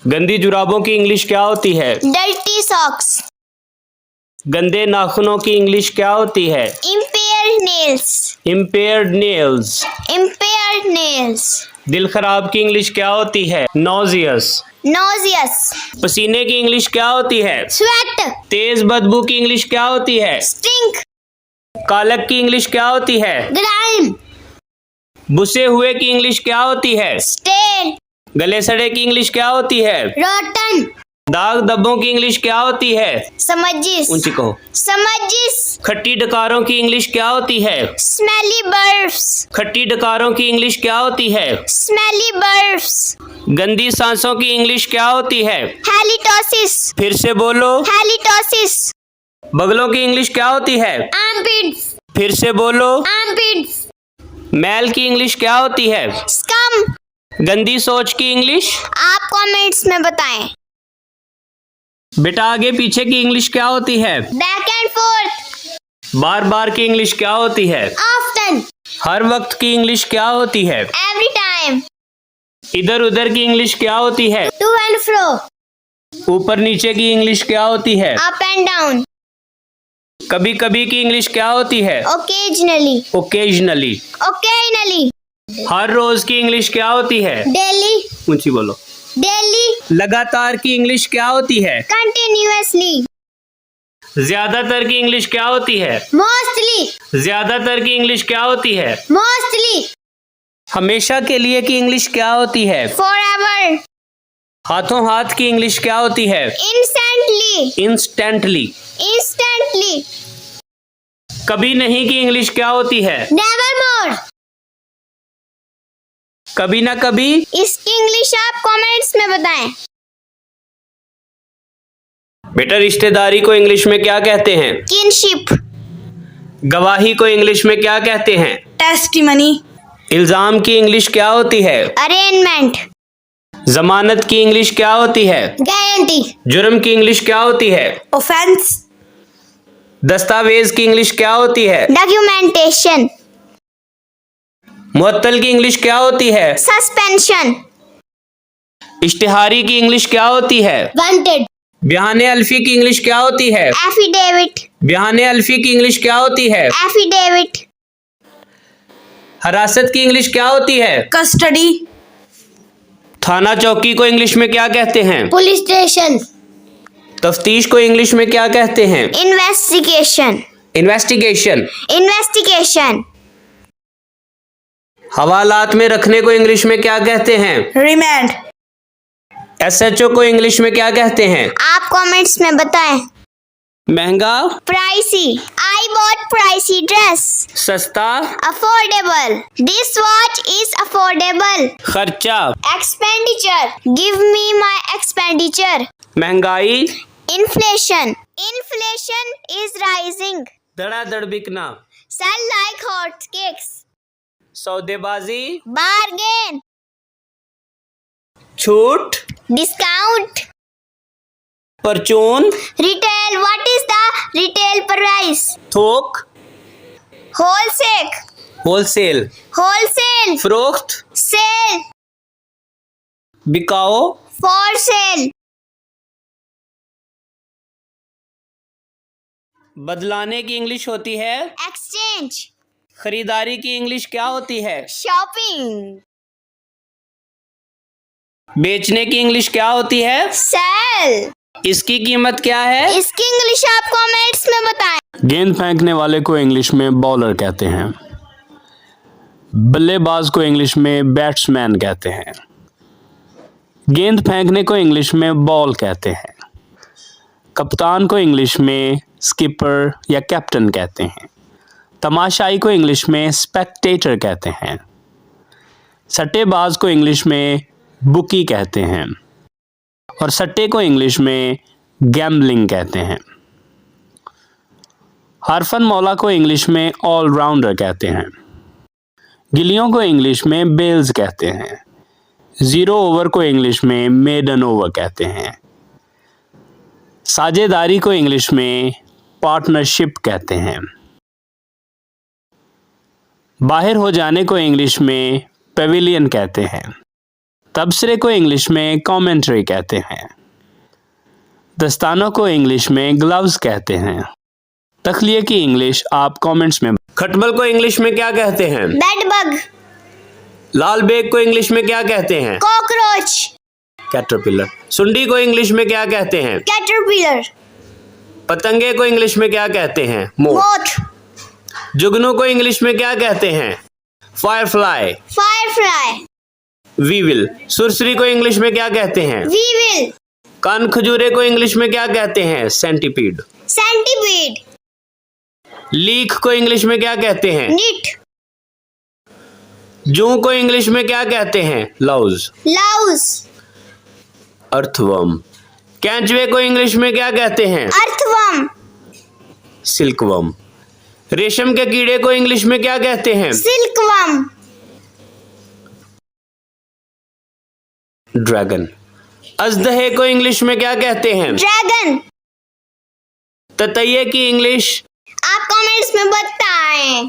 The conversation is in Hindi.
गंदी जुराबों की इंग्लिश क्या होती है? Dirty socks. गंदे नाखूनों की इंग्लिश क्या होती है? Impaired nails. Impaired nails. Impaired nails. दिल खराब की इंग्लिश क्या होती है? नॉजियस। नोजियस। पसीने की इंग्लिश क्या होती है? स्वेट। तेज बदबू की इंग्लिश क्या होती है? स्टिंक। कालक की इंग्लिश क्या होती है? ग्राइम। बुसे हुए की इंग्लिश क्या होती है? स्टेन। गले सड़े की इंग्लिश क्या होती है? रोटन। दाग धब्बों की इंग्लिश क्या होती है? समझिस। ऊंची कहो। समझिस। खट्टी डकारों की इंग्लिश क्या होती है? Smelly birds. खट्टी डकारों की इंग्लिश क्या होती है? Smelly birds. गंदी सांसों की इंग्लिश क्या होती है? हेलिटोसिस। फिर से बोलो। हेलिटोसिस। बगलों की इंग्लिश क्या होती है? आर्मपिट्स। फिर से बोलो। आर्मपिट्स। मैल की इंग्लिश क्या होती है? स्कम। गंदी सोच की इंग्लिश? आप कमेंट्स में बताएं। बेटा आगे पीछे की इंग्लिश क्या होती है? Back and forth. बार बार की इंग्लिश क्या होती है? ऑफ्टन। हर वक्त की इंग्लिश क्या होती है? Every time. इधर उधर की इंग्लिश क्या होती है? To and fro. ऊपर नीचे की इंग्लिश क्या होती है? Up and down. कभी कभी की इंग्लिश क्या होती है? ओकेजनली। ओकेजनली। ओकेजनली। हर रोज की इंग्लिश क्या होती है? डेली। ऊंची बोलो। डेली। लगातार की इंग्लिश क्या होती है? कंटिन्यूअसली। ज्यादातर की इंग्लिश क्या होती है? मोस्टली। ज्यादातर की इंग्लिश क्या होती है? मोस्टली। हमेशा के लिए की इंग्लिश क्या होती है? फॉरएवर। हाथों हाथ की इंग्लिश क्या होती है? इंस्टेंटली। इंस्टेंटली। इंस्टेंटली। कभी नहीं की इंग्लिश क्या होती है? Never more. कभी ना कभी। इसकी इंग्लिश आप कमेंट्स में बताएं। बेटा रिश्तेदारी को इंग्लिश में क्या कहते हैं? किनशिप। गवाही को इंग्लिश में क्या कहते हैं? टेस्टिमनी। इल्जाम की इंग्लिश क्या होती है? अरेंजमेंट। जमानत की इंग्लिश क्या होती है? गारंटी। जुर्म की इंग्लिश क्या होती है? ऑफेंस। दस्तावेज की इंग्लिश क्या होती है? डॉक्यूमेंटेशन। मुअत्तल की इंग्लिश क्या होती है? सस्पेंशन। इश्तिहारी की इंग्लिश क्या होती है? वांटेड। बयाने अल्फी की इंग्लिश क्या होती है? एफिडेविट। बयाने अल्फी की इंग्लिश क्या होती है? एफिडेविट। हरासत की इंग्लिश क्या होती है? कस्टडी। थाना चौकी को इंग्लिश में क्या कहते हैं? Police station. तफ्तीश को इंग्लिश में क्या कहते हैं? इन्वेस्टिगेशन। इन्वेस्टिगेशन। इन्वेस्टिगेशन। हवालात में रखने को इंग्लिश में क्या कहते हैं? रिमांड। एसएचओ को इंग्लिश में क्या कहते हैं? आप कमेंट्स में बताएं। महंगा। Pricey. I bought pricey dress. सस्ता। Affordable. This watch is affordable. खर्चा। Expenditure. Give me my expenditure. महंगाई। इन्फ्लेशन। Inflation is rising. धड़ाधड़ बिकना। Sell like hot cakes. सौदेबाजी। बार्गेन। छूट। डिस्काउंट। परचून। Retail. What is the retail price? थोक। होलसेल। होलसेल। होलसेल। फरोख्त। सेल। बिकाओ। For sale. बदलाने की इंग्लिश होती है? एक्सचेंज। खरीदारी की इंग्लिश क्या होती है? शॉपिंग। बेचने की इंग्लिश क्या होती है? सेल। इसकी कीमत क्या है? इसकी इंग्लिश आप कमेंट्स में बताएं। गेंद फेंकने वाले को इंग्लिश में बॉलर कहते हैं। बल्लेबाज को इंग्लिश में बैट्समैन कहते हैं। गेंद फेंकने को इंग्लिश में बॉल कहते हैं। कप्तान को इंग्लिश में स्किपर या कैप्टन कहते हैं। तमाशाई को इंग्लिश में स्पेक्टेटर कहते हैं। सट्टेबाज को इंग्लिश में बुकी कहते हैं और सट्टे को इंग्लिश में गैम्बलिंग कहते हैं। हरफन मौला को इंग्लिश में ऑलराउंडर कहते हैं। गिलियों को इंग्लिश में बेल्स कहते हैं। जीरो ओवर को इंग्लिश में मेडन ओवर कहते हैं। साझेदारी को इंग्लिश में पार्टनरशिप कहते हैं। बाहर हो जाने को इंग्लिश में पेविलियन कहते हैं। तबसरे को इंग्लिश में कमेंट्री कहते हैं। दस्तानों को इंग्लिश में ग्लव्स कहते हैं। तखलिए की इंग्लिश आप कमेंट्स में। खटमल को इंग्लिश में क्या कहते हैं? बेड बग, लाल बेग को इंग्लिश में क्या कहते हैं? Cockroach, caterpillar. सुंडी को इंग्लिश में क्या कहते हैं? कैटरपिलर, पतंगे को इंग्लिश में क्या कहते हैं? मोथ, जुगनू को इंग्लिश में क्या कहते हैं? फायरफ्लाई। Firefly, weevil. सुरसरी को इंग्लिश में क्या कहते हैं? वीविल, कान खजूरे को इंग्लिश में क्या कहते हैं? सेंटीपीड। सेंटीपीड, लीख को इंग्लिश में क्या कहते हैं? निट, जू को इंग्लिश में क्या कहते हैं? लाउज। Laue's, earthworm. कैंचुए को इंग्लिश में क्या कहते हैं? Earthworm, silkworm. रेशम के कीड़े को इंग्लिश में क्या कहते हैं? Silkworm, dragon. अजदहे को इंग्लिश में क्या कहते हैं? ड्रैगन। ततैये की इंग्लिश आप कमेंट्स में बताएं।